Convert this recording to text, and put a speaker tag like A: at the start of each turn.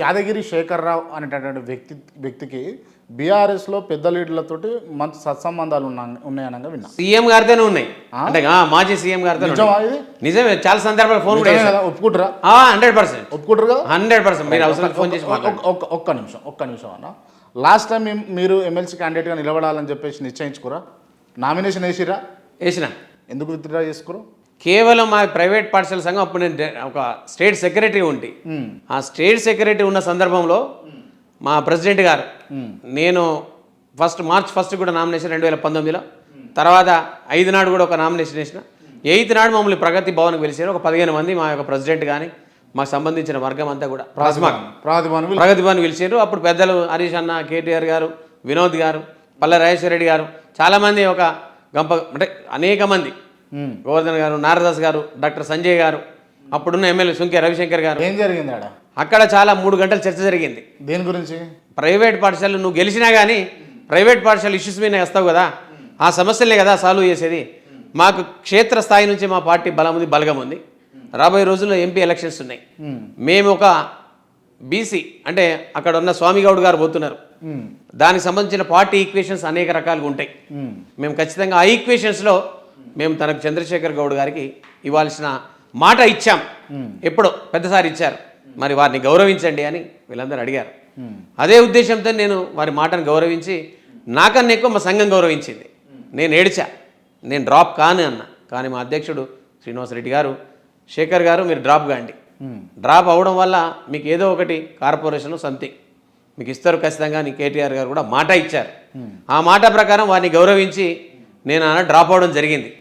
A: యాదగిరి శేఖర్రావు అనేటటువంటి వ్యక్తికి బీఆర్ఎస్లో పెద్ద లీడర్లతోటి మంచి సత్సంబంధాలు ఉన్నాయనగా విన్నా.
B: సీఎం గారితోనే ఉన్నాయి, అంటే మాజీ సీఎం గారితో. నిజమే, చాలా సందర్భాలు ఫోన్ కూడా
A: ఒప్పుకుంటారా?
B: 100% ఒప్పుకుంటారు కదా, 100%. మీరు అవసరం ఫోన్ చేసి
A: ఒక్క నిమిషం అన్న. లాస్ట్ టైం మీరు ఎమ్మెల్సీ క్యాండిడేట్గా నిలబడాలని చెప్పేసి నిశ్చయించుకురా? నామినేషన్ వేసినా ఎందుకు విత్డ్రా చేసుకురు?
B: కేవలం మా ప్రైవేట్ పాఠశాల సంఘం అప్పుడు నేను ఒక స్టేట్ సెక్రటరీ ఉండి, ఆ స్టేట్ సెక్రటరీ ఉన్న సందర్భంలో మా ప్రెసిడెంట్ గారు, నేను మార్చ్ 1 కూడా నామినేషన్ 2019లో, తర్వాత 5 నాడు కూడా ఒక నామినేషన్ వేసిన. 8 నాడు మమ్మల్ని ప్రగతి భవన్కి పిలిచారు. ఒక 15 మంది మా యొక్క ప్రెసిడెంట్ కానీ మాకు సంబంధించిన వర్గం అంతా కూడా ప్రగతి భవన్ పిలిచారు. అప్పుడు పెద్దలు హరీష్ అన్న, కేటీఆర్ గారు, వినోద్ గారు, పల్లె రాజేశ్వర రెడ్డి గారు, చాలామంది, ఒక గంప అంటే అనేక మంది, గోవర్ధన్ గారు, నారదాస్ గారు, డాక్టర్ సంజయ్ గారు, అప్పుడున్న ఎమ్మెల్యే సుంకే రవిశంకర్ గారు.
A: ఏం జరిగింది
B: అక్కడ? చాలా 3 గంటల చర్చ జరిగింది.
A: దేని గురించి?
B: ప్రైవేట్ పాఠశాలలు నువ్వు గెలిచినా కానీ ప్రైవేట్ పాఠశాల ఇష్యూస్ మీద వస్తావు కదా, ఆ సమస్యలే కదా సాల్వ్ చేసేది. మాకు క్షేత్రస్థాయి నుంచి మా పార్టీ బలగం ఉంది. రాబోయే రోజుల్లో ఎంపీ ఎలక్షన్స్ ఉన్నాయి. మేము ఒక బీసీ, అంటే అక్కడ ఉన్న స్వామిగౌడ్ గారు పోతున్నారు, దానికి సంబంధించిన పార్టీ ఈక్వేషన్స్ అనేక రకాలుగా ఉంటాయి. మేము ఖచ్చితంగా ఆ ఈక్వేషన్స్లో మేము తనకు చంద్రశేఖర్ గౌడ్ గారికి ఇవ్వాల్సిన మాట ఇచ్చాం. ఎప్పుడో పెద్దసారి ఇచ్చారు, మరి వారిని గౌరవించండి అని వీళ్ళందరూ అడిగారు. అదే ఉద్దేశంతో నేను వారి మాటను గౌరవించి, నాకన్నా ఎక్కువ మా సంఘం గౌరవించింది. నేను ఏడ్చా, నేను డ్రాప్ కాను అన్న. కానీ మా అధ్యక్షుడు శ్రీనివాసరెడ్డి గారు, శేఖర్ గారు మీరు డ్రాప్ కాండి, డ్రాప్ అవ్వడం వల్ల మీకు ఏదో ఒకటి కార్పొరేషన్ సంథింగ్ మీకు ఇస్తారు ఖచ్చితంగా అని కేటీఆర్ గారు కూడా మాట ఇచ్చారు. ఆ మాట ప్రకారం వారిని గౌరవించి నేను డ్రాప్ అవ్వడం జరిగింది.